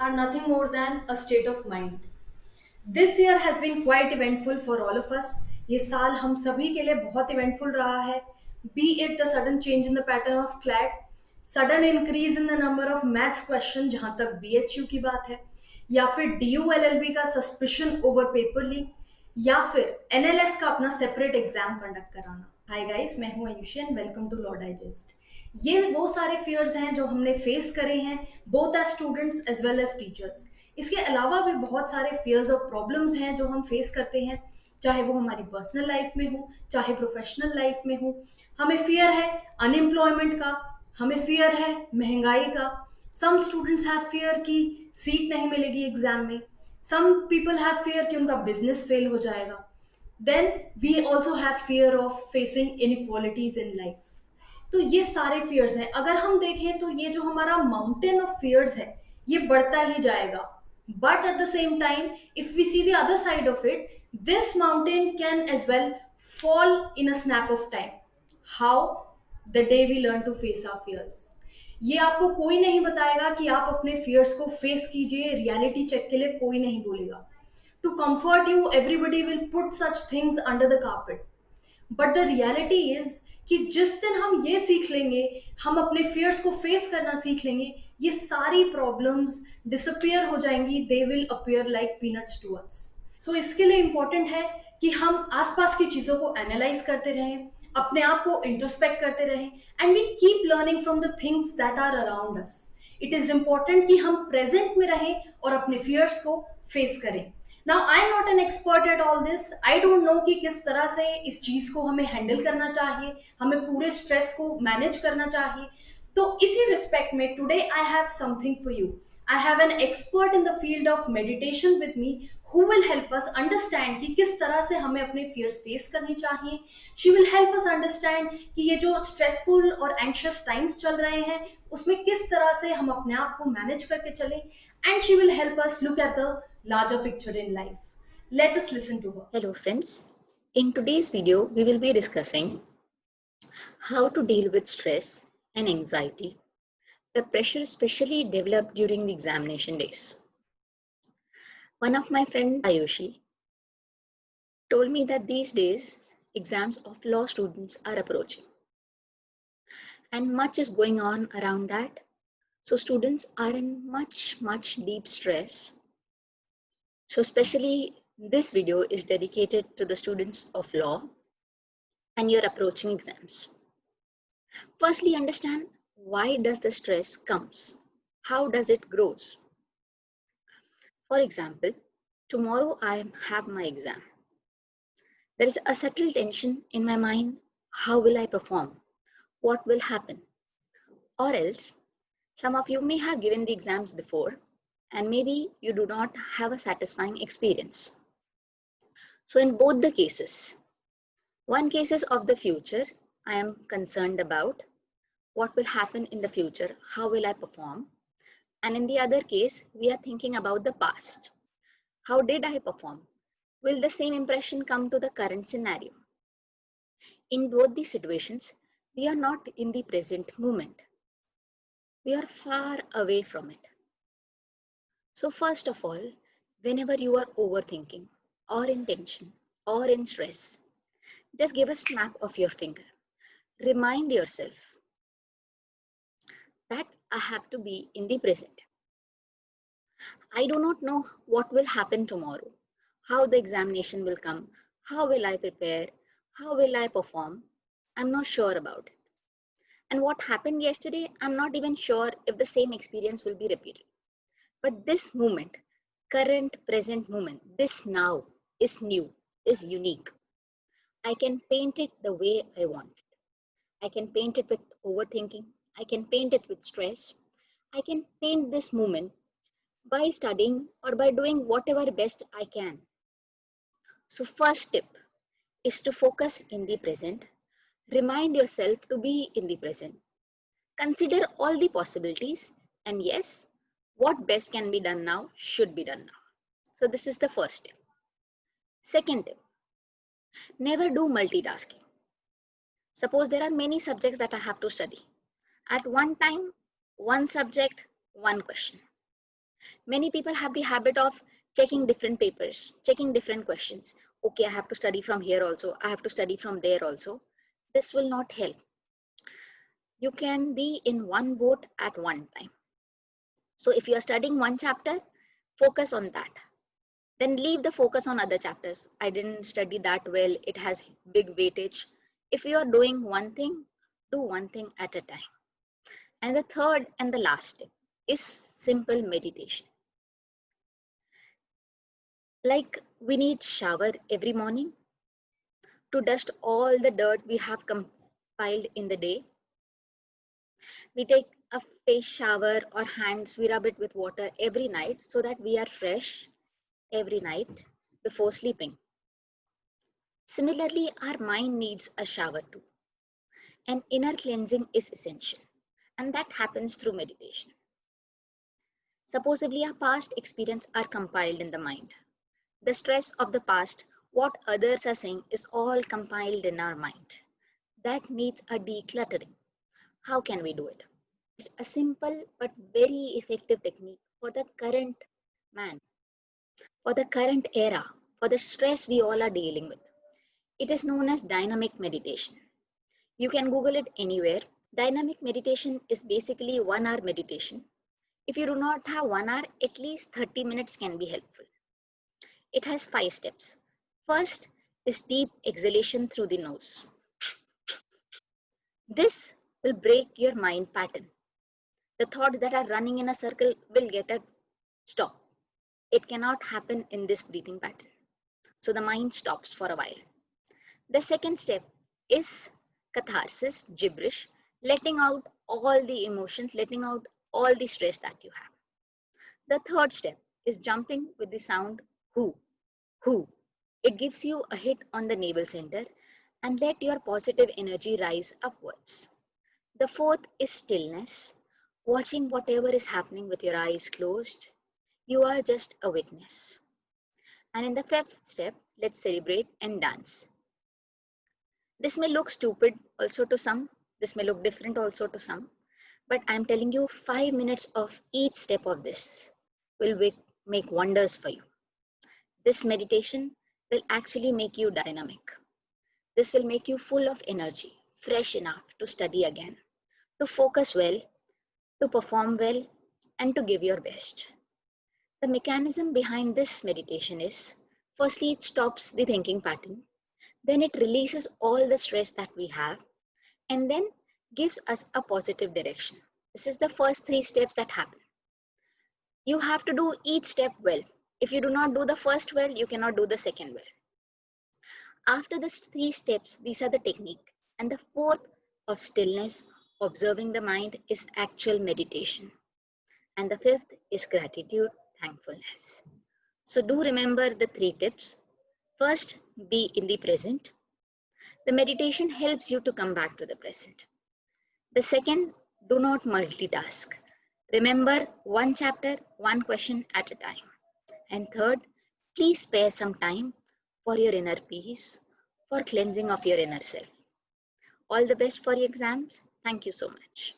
are nothing more than a state of mind. This year has been quite eventful for all of us. ये साल हम सभी के लिए बहुत इवेंटफुल रहा है. Be it the sudden change in the pattern of CLAT, sudden increase in the number of maths question जहाँ तक BHU की बात है, या फिर DULLB का सस्पिशन ओवर पेपर लीक, या फिर NLS का अपना सेपरेट एग्जाम कंडक्ट कराना. हाय गाइस, मैं हूं Aayushi and welcome to Law Digest. ये वो सारे फियर्स हैं जो हमने फेस करे हैं both as students as well as teachers. इसके अलावा भी बहुत सारे फियर्स और प्रॉब्लम्स हैं जो हम फेस करते हैं, चाहे वो हमारी पर्सनल लाइफ में हो चाहे प्रोफेशनल लाइफ में हो. हमें फियर है अनएम्प्लॉयमेंट का, हमें फियर है महंगाई का. सम स्टूडेंट्स हैव फियर कि सीट नहीं मिलेगी एग्जाम में. सम पीपल हैव फियर कि उनका बिजनेस फेल हो जाएगा. Then we also have fear of facing inequalities in life. तो ये सारे फियर्स हैं. अगर हम देखें तो ये जो हमारा माउंटेन ऑफ फियर्स है ये बढ़ता ही जाएगा. But at the same time if we see the other side of it, this mountain can as well fall in a snap of time. How? The day we learn to face our fears. ये आपको कोई नहीं बताएगा कि आप अपने fears को face कीजिए. रियलिटी चेक के लिए कोई नहीं बोलेगा. To comfort you everybody will put such things under the carpet. But the reality is कि जिस दिन हम ये सीख लेंगे, हम अपने फियर्स को फेस करना सीख लेंगे, ये सारी प्रॉब्लम्स डिसअपियर हो जाएंगी. They will appear like peanuts to us. So इसके लिए इंपॉर्टेंट है कि हम आसपास की चीजों को एनालाइज करते रहें, अपने आप को इंट्रोस्पेक्ट करते रहें, and we keep learning from the things that are around us. It is important कि हम प्रेजेंट में रहें और अपने फियर्स को फेस करें. Now I am not an expert at all this. I don't know कि किस तरह से इस चीज को हमें हैंडल करना चाहिए, हमें पूरे स्ट्रेस को मैनेज करना चाहिए. तो इसी रिस्पेक्ट में today I have something for you. I have an expert in the field of meditation with me who will help us understand कि किस तरह से हमें अपने fears face करनी चाहिए. She will help us understand कि ये जो stressful और anxious times चल रहे हैं उसमें किस तरह से हम अपने आप को manage करके चलें, and she will help us look at the larger picture in life. Let us listen to her. Hello friends, in today's video we will be discussing how to deal with stress and anxiety, the pressure especially developed during the examination days. One of my friends, Ayushi, told me that these days exams of law students are approaching and much is going on around that. So students are in much deep stress. So especially this video is dedicated to the students of law and you're approaching exams. Firstly, understand why does the stress comes? How does it grows? For example, tomorrow I have my exam. There is a subtle tension in my mind. How will I perform? What will happen? Or else, some of you may have given the exams before and maybe you do not have a satisfying experience. So in both the cases, one case is of the future. I am concerned about what will happen in the future, how will I perform? And in the other case, we are thinking about the past. How did I perform? Will the same impression come to the current scenario? In both these situations, we are not in the present moment. We are far away from it. So first of all, whenever you are overthinking or in tension or in stress, just give a snap of your finger. Remind yourself that I have to be in the present. I do not know what will happen tomorrow, how the examination will come, how will I prepare, how will I perform. I'm not sure about it. And what happened yesterday, I'm not even sure if the same experience will be repeated. But this moment, current present moment, this now is new, is unique. I can paint it the way I want it. I can paint it with overthinking. I can paint it with stress. I can paint this moment by studying or by doing whatever best I can. So first tip is to focus in the present. Remind yourself to be in the present. Consider all the possibilities and yes, what best can be done now should be done now. So this is the first tip. Second tip, never do multitasking. Suppose there are many subjects that I have to study. At one time, one subject, one question. Many people have the habit of checking different papers, checking different questions. Okay, I have to study from here also. I have to study from there also. This will not help. You can be in one boat at one time. So if you are studying one chapter, focus on that. Then leave the focus on other chapters. I didn't study that well. It has big weightage. If you are doing one thing, do one thing at a time. And the third and the last step is simple meditation. Like we need shower every morning to dust all the dirt we have compiled in the day. We take a face shower or hands, we rub it with water every night so that we are fresh every night before sleeping. Similarly, our mind needs a shower too. And inner cleansing is essential. And that happens through meditation. Supposedly, our past experiences are compiled in the mind. The stress of the past, what others are saying, is all compiled in our mind. That needs a decluttering. How can we do it? It's a simple but very effective technique for the current man, for the current era, for the stress we all are dealing with. It is known as dynamic meditation. You can Google it anywhere. Dynamic meditation is basically 1 hour meditation. If you do not have 1 hour, at least 30 minutes can be helpful. It has 5 steps. First is deep exhalation through the nose. This will break your mind pattern. The thoughts that are running in a circle will get a stop. It cannot happen in this breathing pattern. So the mind stops for a while. The second step is catharsis, gibberish, letting out all the emotions, letting out all the stress that you have. The third step is jumping with the sound whoo, whoo. It gives you a hit on the navel center and let your positive energy rise upwards. The fourth is stillness, watching whatever is happening with your eyes closed. You are just a witness. And in the fifth step, let's celebrate and dance. This may look stupid also to some, this may look different also to some, but I'm telling you 5 minutes of each step of this will make wonders for you. This meditation will actually make you dynamic. This will make you full of energy, fresh enough to study again, to focus well, to perform well, and to give your best. The mechanism behind this meditation is, firstly, it stops the thinking pattern. Then it releases all the stress that we have and then gives us a positive direction. This is the first 3 steps that happen. You have to do each step well. If you do not do the first well, you cannot do the second well. After these 3 steps, these are the technique. And the fourth of stillness, observing the mind, is actual meditation. And the fifth is gratitude, thankfulness. So do remember the 3 tips. First, be in the present. The meditation helps you to come back to the present. The second, do not multitask. Remember one chapter, one question at a time. And third, please spare some time for your inner peace, for cleansing of your inner self. All the best for your exams. Thank you so much.